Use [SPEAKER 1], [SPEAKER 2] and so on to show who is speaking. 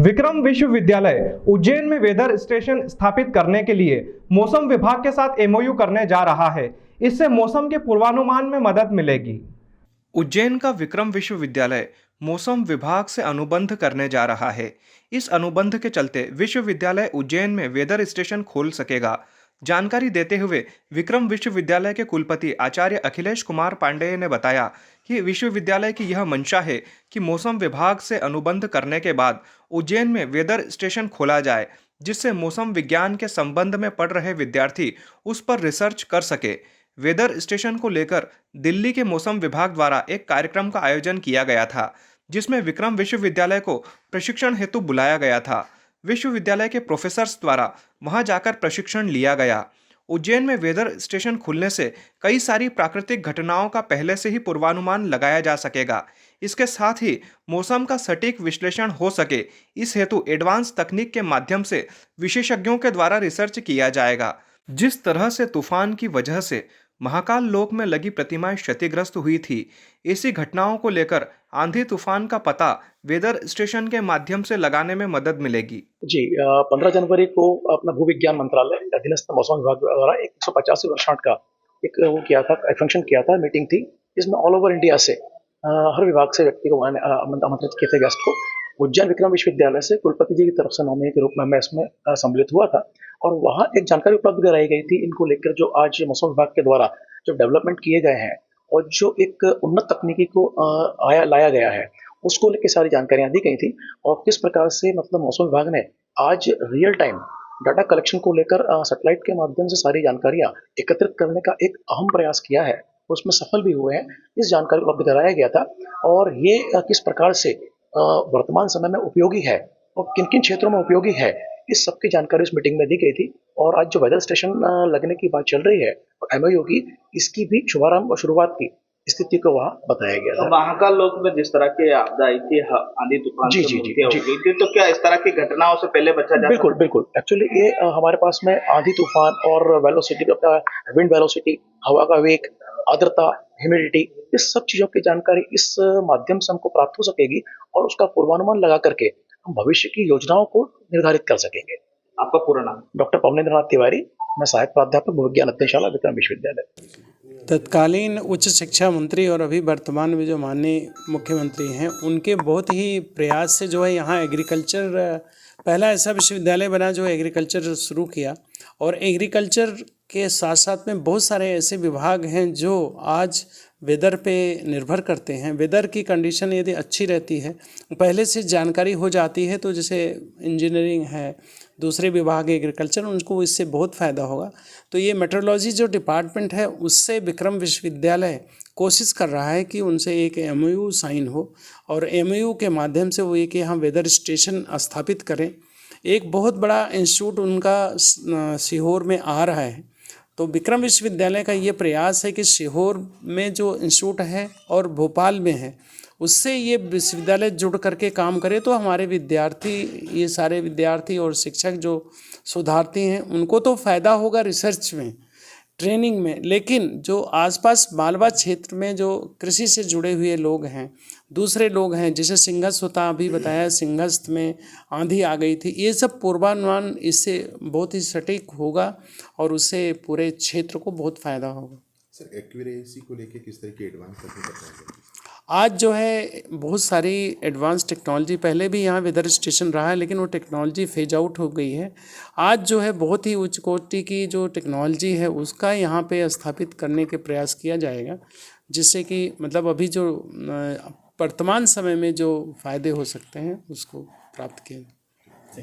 [SPEAKER 1] विक्रम विश्वविद्यालय उज्जैन में weather station स्थापित करने के लिए मौसम विभाग के साथ एमओयू करने जा रहा है। इससे मौसम के पूर्वानुमान में मदद मिलेगी। उज्जैन का विक्रम विश्वविद्यालय मौसम विभाग से अनुबंध करने जा रहा है। इस अनुबंध के चलते विश्वविद्यालय उज्जैन में वेदर स्टेशन खोल सकेगा। जानकारी देते हुए विक्रम विश्वविद्यालय के कुलपति आचार्य अखिलेश कुमार पांडेय ने बताया कि विश्वविद्यालय की यह मंशा है कि मौसम विभाग से अनुबंध करने के बाद उज्जैन में वेदर स्टेशन खोला जाए, जिससे मौसम विज्ञान के संबंध में पढ़ रहे विद्यार्थी उस पर रिसर्च कर सके। वेदर स्टेशन को लेकर दिल्ली के मौसम विभाग द्वारा एक कार्यक्रम का आयोजन किया गया था, जिसमें विक्रम विश्वविद्यालय को प्रशिक्षण हेतु बुलाया गया था। विश्वविद्यालय के प्रोफेसर्स द्वारा वहां जाकर प्रशिक्षण लिया गया। उज्जैन में वेदर स्टेशन खुलने से कई सारी प्राकृतिक घटनाओं का पहले से ही पूर्वानुमान लगाया जा सकेगा। इसके साथ ही मौसम का सटीक विश्लेषण हो सके, इस हेतु एडवांस तकनीक के माध्यम से विशेषज्ञों के द्वारा रिसर्च किया जाएगा। जिस तरह से तूफान की वजह से महाकाल लोक में लगी प्रतिमाएं क्षतिग्रस्त हुई थी, ऐसी घटनाओं को लेकर आंधी तूफान का पता वेदर स्टेशन के माध्यम से लगाने में मदद मिलेगी।
[SPEAKER 2] जी 15 जनवरी को अपना भू विज्ञान मंत्रालय अधीनस्थ मौसम विभाग द्वारा 185 वर्षगांठ का एक वो किया था, एक फंक्शन किया था, मीटिंग थी। इसमें ऑल ओवर इंडिया से हर विभाग से व्यक्ति को आमंत्रित किए थे, गेस्ट को। उज्जैन विक्रम विश्वविद्यालय से कुलपति जी की तरफ से नॉमिनी के रूप में मैं इसमें सम्मिलित हुआ था और वहाँ एक जानकारी उपलब्ध कराई गई थी इनको लेकर, जो आज मौसम विभाग के द्वारा जो डेवलपमेंट किए गए हैं और जो एक उन्नत तकनीकी को लाया गया है, उसको लेकर सारी जानकारियां दी गई थी। और किस प्रकार से मतलब मौसम विभाग ने आज रियल टाइम डाटा कलेक्शन को लेकर सैटेलाइट के माध्यम से सारी जानकारियां एकत्रित करने का एक अहम प्रयास किया है, उसमें सफल भी हुए हैं। इस जानकारी को उपलब्ध कराया गया था और ये किस प्रकार से वर्तमान समय में उपयोगी है और किन किन क्षेत्रों में उपयोगी है, इस सब की जानकारी इस मीटिंग में दी गई थी। और आज जो वेदर स्टेशन लगने की बात चल रही है एमओयू की, इसकी भी शुरुआत की स्थिति को वहाँ बताया गया था।
[SPEAKER 3] महाकाल लोक में जिस तरह की आपदा आई थी, आंधी तूफान
[SPEAKER 2] जी,
[SPEAKER 3] तो क्या इस तरह की घटनाओं से पहले बचा जा
[SPEAKER 2] बिल्कुल बिल्कुल। एक्चुअली ये हमारे पास में आंधी तूफान और वेलोसिटी, विंड वेलोसिटी, हवा का वेग, आर्द्रता, ह्यूमिडिटी, इस सब चीजों की जानकारी इस माध्यम से हमको प्राप्त हो सकेगी और उसका पूर्वानुमान लगा करके हम भविष्य की योजनाओं को निर्धारित कर सकेंगे।
[SPEAKER 3] आपका पूरा नाम?
[SPEAKER 2] डॉक्टर पवनेंद्रनाथ तिवारी, मैं सहायक प्राध्यापक भूविज्ञान अध्ययनशाला विक्रम विश्वविद्यालय।
[SPEAKER 4] तत्कालीन उच्च शिक्षा मंत्री और अभी वर्तमान में जो माननीय मुख्यमंत्री हैं, उनके बहुत ही प्रयास से जो है यहाँ एग्रीकल्चर पहला ऐसा विश्वविद्यालय बना जो एग्रीकल्चर शुरू किया। और एग्रीकल्चर के साथ साथ में बहुत सारे ऐसे विभाग हैं जो आज वेदर पे निर्भर करते हैं। वेदर की कंडीशन यदि अच्छी रहती है, पहले से जानकारी हो जाती है, तो जैसे इंजीनियरिंग है, दूसरे विभाग एग्रीकल्चर, उनको इससे बहुत फ़ायदा होगा। तो ये मेट्रोलॉजी जो डिपार्टमेंट है, उससे विक्रम विश्वविद्यालय कोशिश कर रहा है कि उनसे एक एमओयू साइन हो और एमओयू के माध्यम से वो एक यहाँ वेदर स्टेशन स्थापित करें। एक बहुत बड़ा इंस्टीट्यूट उनका सीहोर में आ रहा है, तो विक्रम विश्वविद्यालय का ये प्रयास है कि सीहोर में जो इंस्टीट्यूट है और भोपाल में है, उससे ये विश्वविद्यालय जुड़ करके काम करे, तो हमारे विद्यार्थी, ये सारे विद्यार्थी और शिक्षक जो शोधार्थी हैं, उनको तो फ़ायदा होगा रिसर्च में, ट्रेनिंग में, लेकिन जो आसपास मालवा क्षेत्र में जो कृषि से जुड़े हुए लोग हैं, दूसरे लोग हैं, जैसे सिंहस्थ होता, अभी बताया सिंहस्थ में आंधी आ गई थी, ये सब पूर्वानुमान इससे बहुत ही सटीक होगा और उससे पूरे क्षेत्र को बहुत फ़ायदा होगा।
[SPEAKER 5] सर, एक्यूरेसी को लेके किस तरह की एडवांस तकनीक है?
[SPEAKER 4] आज जो है बहुत सारी एडवांस टेक्नोलॉजी, पहले भी यहाँ वेदर स्टेशन रहा है लेकिन वो टेक्नोलॉजी फेज आउट हो गई है। आज जो है बहुत ही उच्च कोटि की जो टेक्नोलॉजी है उसका यहाँ पे स्थापित करने के प्रयास किया जाएगा, जिससे कि मतलब अभी जो वर्तमान समय में जो फ़ायदे हो सकते हैं उसको प्राप्त किया।